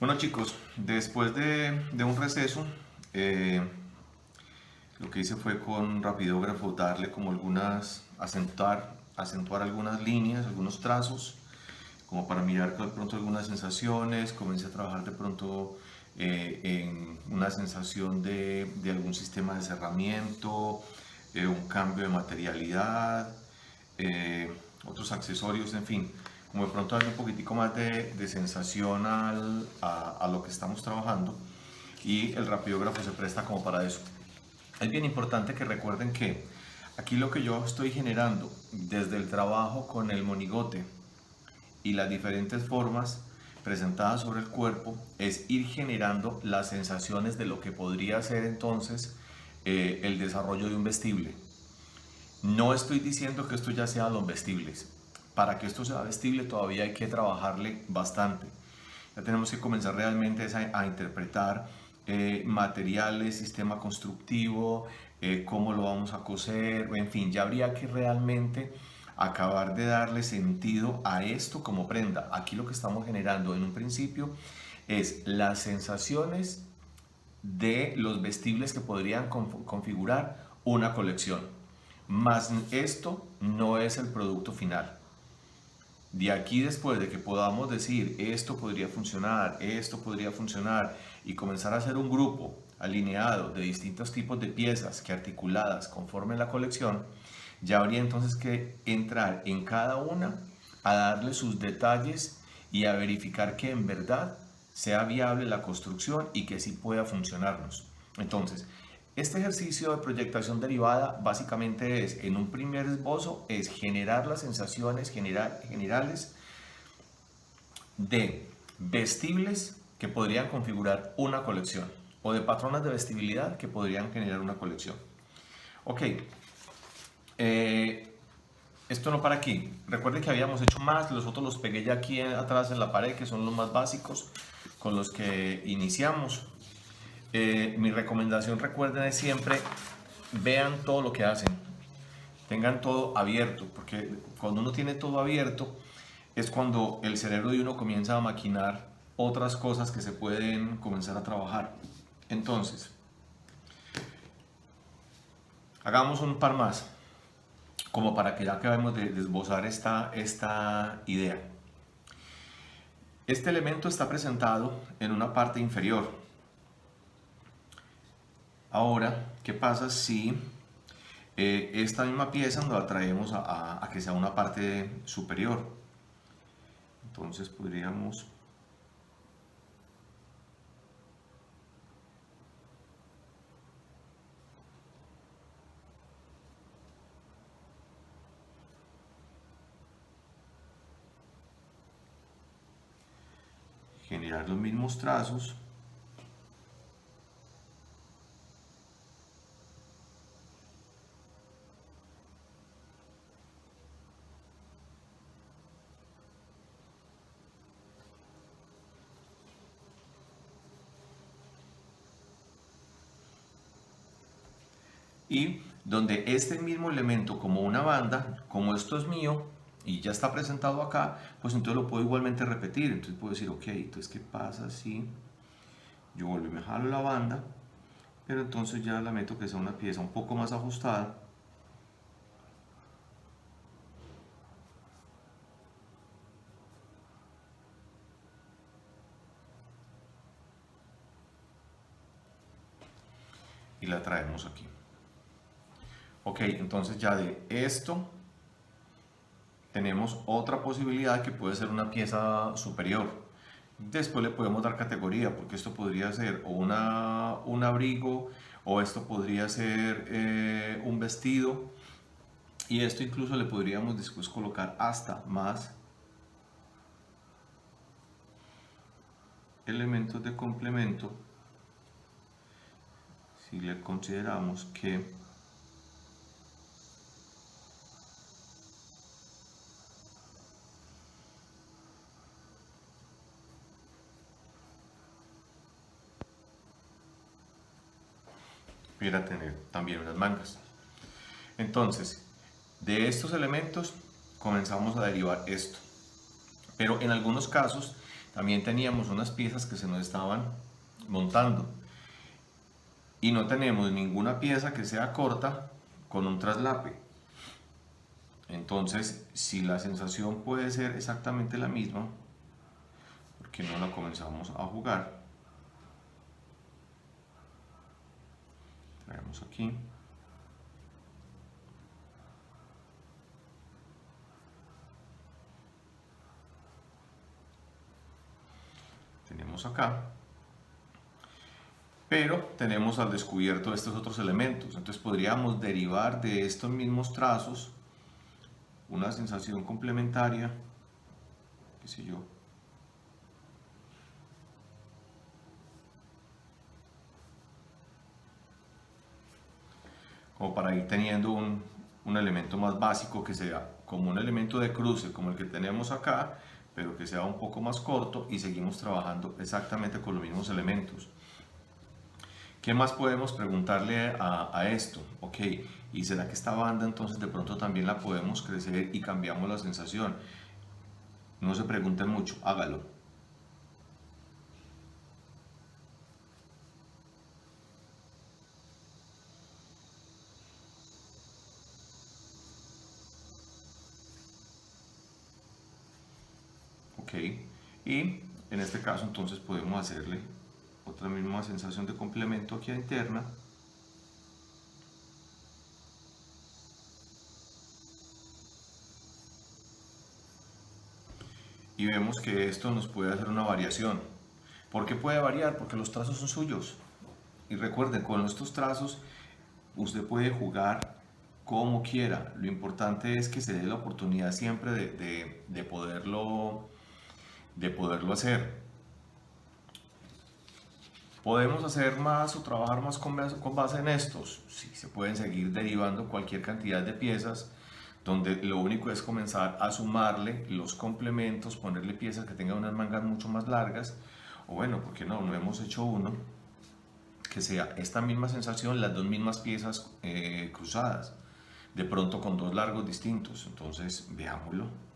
Bueno chicos, después de un receso, eh, lo que hice fue con rapidógrafo darle como acentuar algunas líneas, algunos trazos, como para mirar de pronto algunas sensaciones. Comencé a trabajar de pronto en una sensación de algún sistema de cerramiento, un cambio de materialidad, otros accesorios, en fin, como de pronto darle un poquitico más de sensación a lo que estamos trabajando, y el rapidógrafo se presta como para eso. Es bien importante que recuerden que aquí lo que yo estoy generando desde el trabajo con el monigote y las diferentes formas presentadas sobre el cuerpo es ir generando las sensaciones de lo que podría ser entonces el desarrollo de un vestible. No estoy diciendo que esto ya sea los vestibles. Para que esto sea vestible todavía hay que trabajarle bastante. Ya tenemos que comenzar realmente a interpretar materiales, sistema constructivo, cómo lo vamos a coser, en fin, ya habría que realmente acabar de darle sentido a esto como prenda. Aquí lo que estamos generando en un principio es las sensaciones de los vestibles que podrían configurar una colección. Mas esto no es el producto final. De aquí, después de que podamos decir esto podría funcionar y comenzar a hacer un grupo alineado de distintos tipos de piezas que articuladas conformen la colección, ya habría entonces que entrar en cada una a darle sus detalles y a verificar que en verdad sea viable la construcción y que sí pueda funcionarnos. Entonces, este ejercicio de proyectación derivada básicamente es, en un primer esbozo, es generar las sensaciones generales de vestibles que podrían configurar una colección o de patrones de vestibilidad que podrían generar una colección. Ok, eh, esto no para aquí. Recuerden que habíamos hecho más, los otros los pegué ya aquí atrás en la pared, que son los más básicos con los que iniciamos. Mi recomendación, recuerden, es siempre vean todo lo que hacen, tengan todo abierto, porque cuando uno tiene todo abierto es cuando el cerebro de uno comienza a maquinar otras cosas que se pueden comenzar a trabajar. Entonces, hagamos un par más, como para que ya acabemos de esbozar esta idea. Este elemento está presentado en una parte inferior. Ahora, ¿qué pasa si esta misma pieza nos la traemos a que sea una parte superior? Entonces podríamos generar los mismos trazos y donde este mismo elemento como una banda, como esto es mío y ya está presentado acá, pues entonces lo puedo igualmente repetir. Entonces puedo decir, ok, entonces ¿qué pasa si yo vuelvo y me jalo la banda, pero entonces ya la meto que sea una pieza un poco más ajustada? Y la traemos aquí. Ok, entonces ya de esto tenemos otra posibilidad que puede ser una pieza superior. Después le podemos dar categoría, porque esto podría ser o un abrigo, o esto podría ser un vestido, y esto incluso le podríamos después colocar hasta más elementos de complemento si le consideramos que pudiera tener también unas mangas. Entonces, de estos elementos comenzamos a derivar esto. Pero en algunos casos también teníamos unas piezas que se nos estaban montando y no tenemos ninguna pieza que sea corta con un traslape. Entonces, si la sensación puede ser exactamente la misma, ¿por qué no la comenzamos a jugar? Traemos aquí. Tenemos acá. Pero tenemos al descubierto estos otros elementos. Entonces podríamos derivar de estos mismos trazos una sensación complementaria, qué sé yo. Como para ir teniendo un elemento más básico que sea como un elemento de cruce como el que tenemos acá, pero que sea un poco más corto y seguimos trabajando exactamente con los mismos elementos. ¿Qué más podemos preguntarle a esto? Ok, ¿y será que esta banda entonces de pronto también la podemos crecer y cambiamos la sensación? No se pregunten mucho, hágalo. Ok, y en este caso entonces podemos hacerle otra misma sensación de complemento aquí interna. Y vemos que esto nos puede hacer una variación. ¿Por qué puede variar? Porque los trazos son suyos. Y recuerden, con estos trazos usted puede jugar como quiera. Lo importante es que se dé la oportunidad siempre de poderlo hacer. ¿Podemos hacer más o trabajar más con base en estos? Sí, se pueden seguir derivando cualquier cantidad de piezas donde lo único es comenzar a sumarle los complementos, ponerle piezas que tengan unas mangas mucho más largas, o bueno, ¿por qué no? No hemos hecho uno que sea esta misma sensación, las dos mismas piezas cruzadas, de pronto con dos largos distintos. Entonces, veámoslo.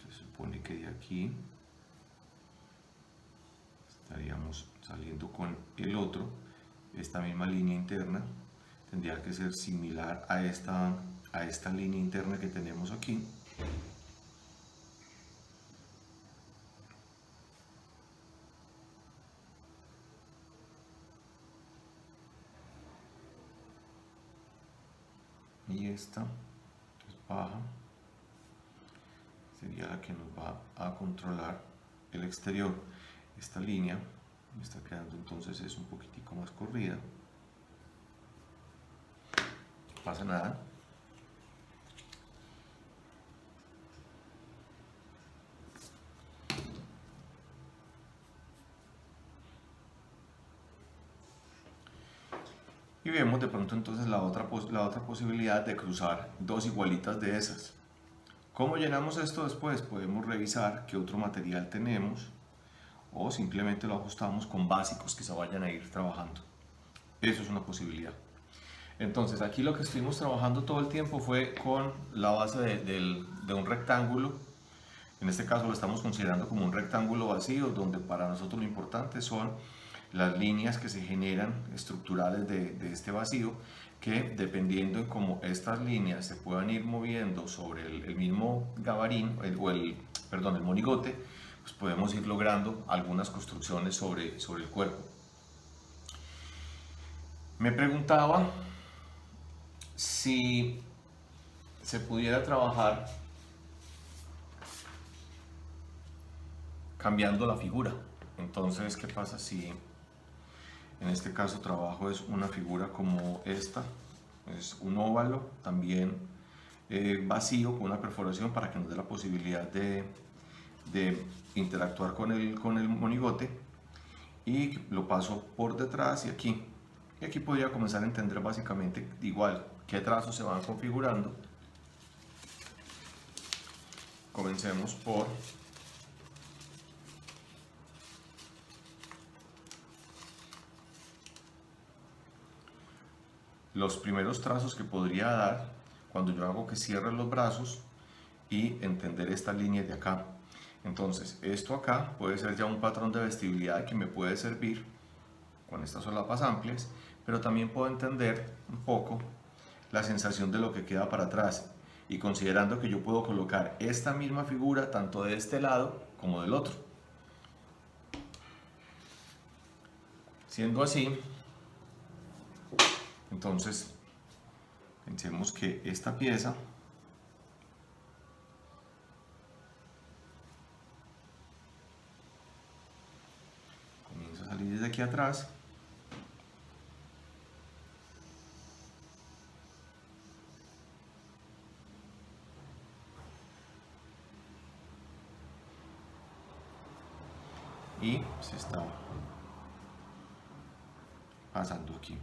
Se supone que de aquí estaríamos saliendo con el otro. Esta misma línea interna tendría que ser similar a esta línea interna que tenemos aquí. Y esta es baja, sería la que nos va a controlar el exterior. Esta línea me está quedando entonces es un poquitico más corrida. No pasa nada. Y vemos de pronto entonces la otra posibilidad de cruzar dos igualitas de esas. ¿Cómo llenamos esto después? Podemos revisar qué otro material tenemos o simplemente lo ajustamos con básicos que se vayan a ir trabajando. Eso es una posibilidad. Entonces aquí lo que estuvimos trabajando todo el tiempo fue con la base de un rectángulo. En este caso lo estamos considerando como un rectángulo vacío, donde para nosotros lo importante son las líneas que se generan estructurales de este vacío, que dependiendo de cómo estas líneas se puedan ir moviendo sobre el mismo gabarín, el monigote, pues podemos ir logrando algunas construcciones sobre el cuerpo. Me preguntaba si se pudiera trabajar cambiando la figura. Entonces, ¿qué pasa si en este caso trabajo es una figura como esta? Es un óvalo también vacío con una perforación para que nos dé la posibilidad de interactuar con el monigote, y lo paso por detrás y aquí. Y aquí podría comenzar a entender básicamente igual qué trazos se van configurando. Comencemos por los primeros trazos que podría dar cuando yo hago que cierre los brazos y entender esta línea de acá. Entonces, esto acá puede ser ya un patrón de vestibilidad que me puede servir con estas solapas amplias, pero también puedo entender un poco la sensación de lo que queda para atrás, y considerando que yo puedo colocar esta misma figura tanto de este lado como del otro. Siendo así, entonces pensemos que esta pieza comienza a salir desde aquí atrás y se está pasando aquí.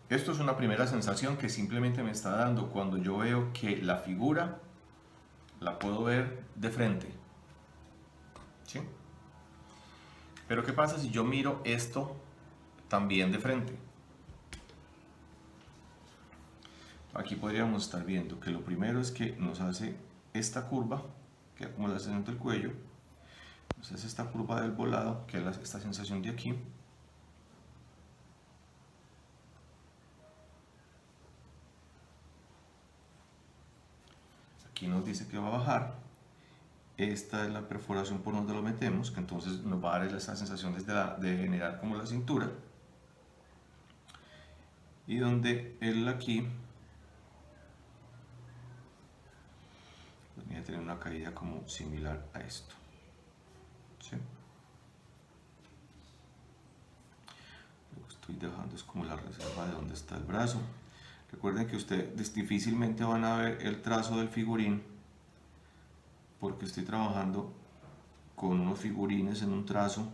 Esto es una primera sensación que simplemente me está dando cuando yo veo que la figura la puedo ver de frente, ¿sí? Pero ¿qué pasa si yo miro esto también de frente? Aquí podríamos estar viendo que lo primero es que nos hace esta curva, que es como la sensación del cuello, nos hace esta curva del volado, que es esta sensación de aquí. Aquí nos dice que va a bajar. Esta es la perforación por donde lo metemos, que entonces nos va a dar esa sensación de generar como la cintura. Y donde él aquí podría tener una caída como similar a esto, ¿sí? Lo que estoy dejando es como la reserva de donde está el brazo. Recuerden que ustedes difícilmente van a ver el trazo del figurín, porque estoy trabajando con unos figurines en un trazo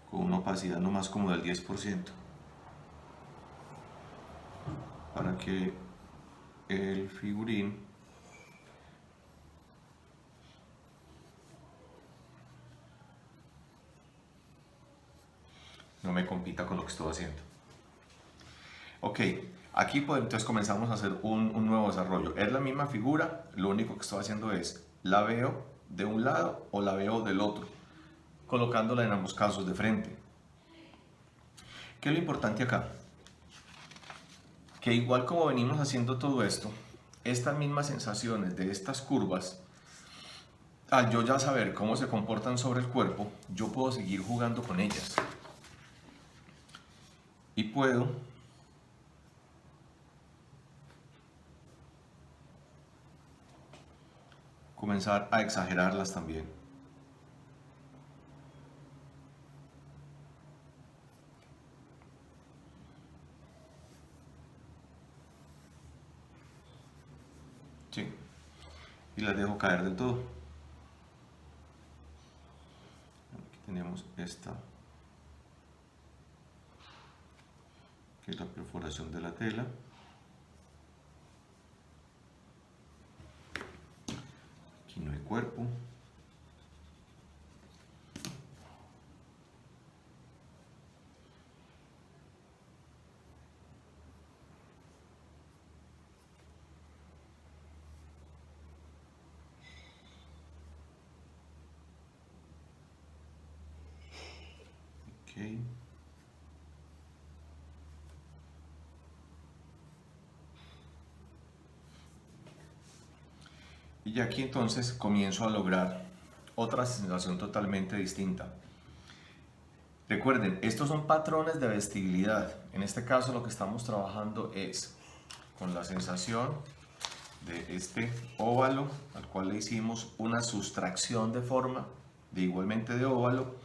con una opacidad no más como del 10%, para que el figurín no me compita con lo que estoy haciendo. Ok, aquí pues, entonces comenzamos a hacer un nuevo desarrollo. Es la misma figura, lo único que estoy haciendo es, la veo de un lado o la veo del otro, colocándola en ambos casos de frente. ¿Qué es lo importante acá? Que igual como venimos haciendo todo esto, estas mismas sensaciones de estas curvas, al yo ya saber cómo se comportan sobre el cuerpo, yo puedo seguir jugando con ellas. Y puedo comenzar a exagerarlas también. ¿Sí? Y las dejo caer del todo. Aquí tenemos esta, que es la perforación de la tela. Aquí no hay cuerpo. Okay. Y aquí entonces comienzo a lograr otra sensación totalmente distinta. Recuerden, estos son patrones de vestibilidad. En este caso lo que estamos trabajando es con la sensación de este óvalo al cual le hicimos una sustracción de forma, de igualmente de óvalo,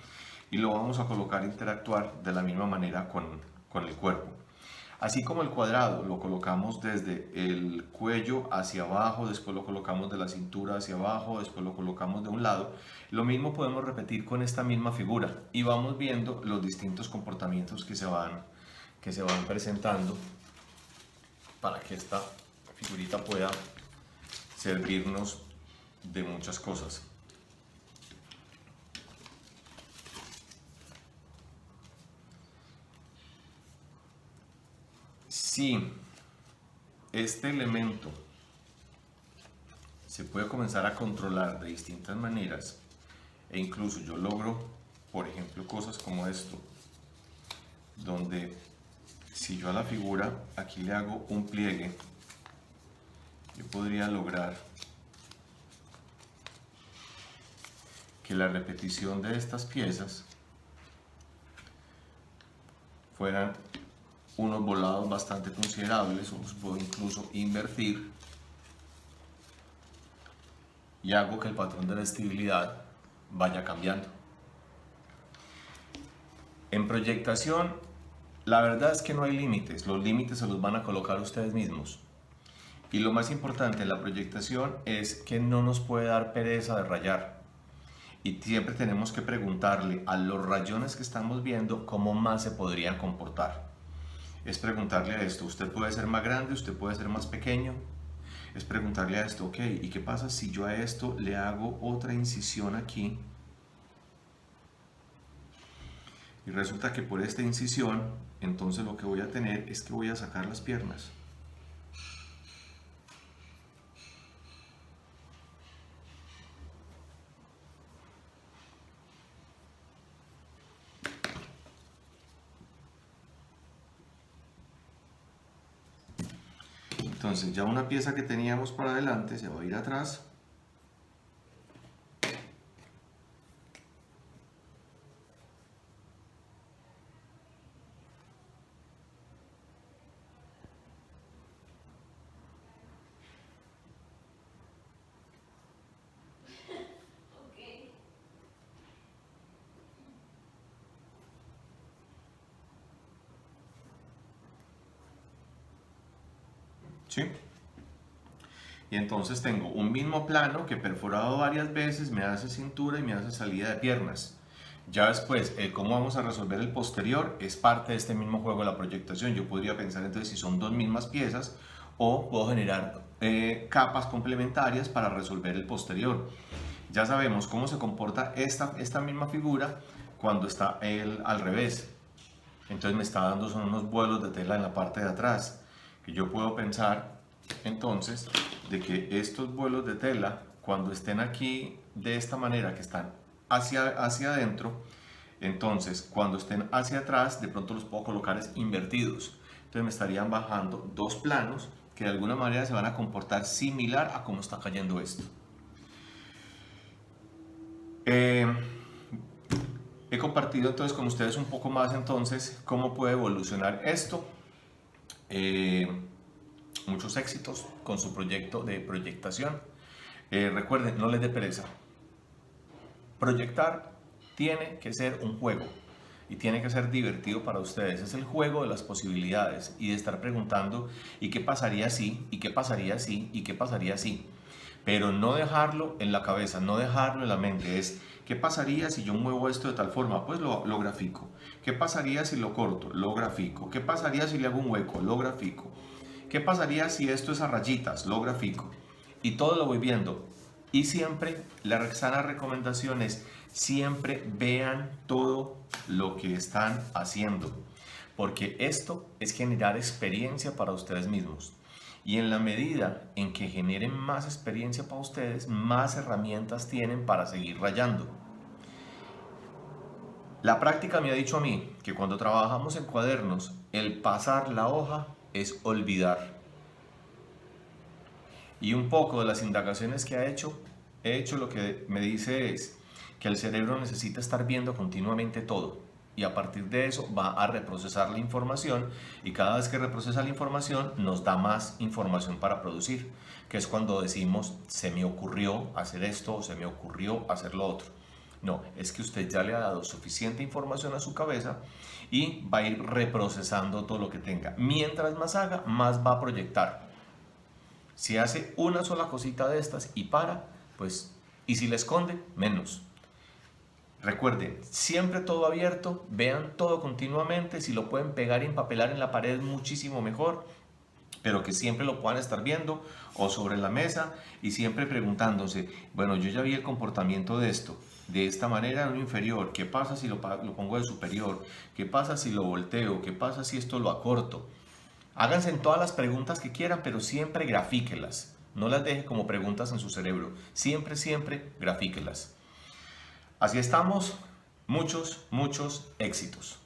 y lo vamos a colocar a interactuar de la misma manera con el cuerpo. Así como el cuadrado lo colocamos desde el cuello hacia abajo, después lo colocamos de la cintura hacia abajo, después lo colocamos de un lado, lo mismo podemos repetir con esta misma figura y vamos viendo los distintos comportamientos que se van presentando para que esta figurita pueda servirnos de muchas cosas. Si este elemento se puede comenzar a controlar de distintas maneras, e incluso yo logro, por ejemplo, cosas como esto, donde si yo a la figura aquí le hago un pliegue, yo podría lograr que la repetición de estas piezas fueran unos volados bastante considerables, o los puedo incluso invertir y hago que el patrón de la estabilidad vaya cambiando. En proyectación, la verdad es que no hay límites, los límites se los van a colocar ustedes mismos. Y lo más importante en la proyectación es que no nos puede dar pereza de rayar. Y siempre tenemos que preguntarle a los rayones que estamos viendo cómo más se podrían comportar. Es preguntarle a esto, usted puede ser más grande, usted puede ser más pequeño. Es preguntarle a esto, ok, ¿y qué pasa si yo a esto le hago otra incisión aquí? Y resulta que por esta incisión, entonces lo que voy a tener es que voy a sacar las piernas. Entonces ya una pieza que teníamos para adelante se va a ir atrás. ¿Sí? Y entonces tengo un mismo plano que perforado varias veces me hace cintura y me hace salida de piernas. Ya después, cómo vamos a resolver el posterior es parte de este mismo juego de la proyectación. Yo podría pensar entonces si son dos mismas piezas o puedo generar capas complementarias para resolver el posterior. Ya sabemos cómo se comporta esta misma figura cuando está al revés. Entonces me está dando son unos vuelos de tela en la parte de atrás, que yo puedo pensar entonces de que estos vuelos de tela, cuando estén aquí de esta manera, que están hacia adentro, entonces cuando estén hacia atrás, de pronto los puedo colocar invertidos. Entonces me estarían bajando dos planos que de alguna manera se van a comportar similar a cómo está cayendo esto. He compartido entonces con ustedes un poco más entonces cómo puede evolucionar esto. Muchos éxitos con su proyecto de proyectación. Recuerden, no les dé pereza. Proyectar tiene que ser un juego y tiene que ser divertido para ustedes. Es el juego de las posibilidades y de estar preguntando ¿y qué pasaría si? ¿Y qué pasaría si? ¿Y qué pasaría si? Pero no dejarlo en la cabeza, no dejarlo en la mente. Es ¿qué pasaría si yo muevo esto de tal forma? Pues lo grafico. ¿Qué pasaría si lo corto? Lo grafico. ¿Qué pasaría si le hago un hueco? Lo grafico. ¿Qué pasaría si esto es a rayitas? Lo grafico. Y todo lo voy viendo. Y siempre, la sana recomendación es, siempre vean todo lo que están haciendo. Porque esto es generar experiencia para ustedes mismos. Y en la medida en que generen más experiencia para ustedes, más herramientas tienen para seguir rayando. La práctica me ha dicho a mí que cuando trabajamos en cuadernos, el pasar la hoja es olvidar. Y un poco de las indagaciones que he hecho lo que me dice es que el cerebro necesita estar viendo continuamente todo. Y a partir de eso va a reprocesar la información y cada vez que reprocesa la información nos da más información para producir, que es cuando decimos se me ocurrió hacer esto o se me ocurrió hacer lo otro. No, es que usted ya le ha dado suficiente información a su cabeza y va a ir reprocesando todo lo que tenga. Mientras más haga, más va a proyectar. Si hace una sola cosita de estas y para, pues, y si le esconde, menos. Recuerden, siempre todo abierto, vean todo continuamente, si lo pueden pegar y empapelar en la pared muchísimo mejor, pero que siempre lo puedan estar viendo o sobre la mesa y siempre preguntándose, bueno, yo ya vi el comportamiento de esto, de esta manera en un inferior, ¿qué pasa si lo pongo de superior? ¿Qué pasa si lo volteo? ¿Qué pasa si esto lo acorto? Háganse en todas las preguntas que quieran, pero siempre grafíquelas. No las deje como preguntas en su cerebro. Siempre, siempre grafíquelas. Así estamos. Muchos, muchos éxitos.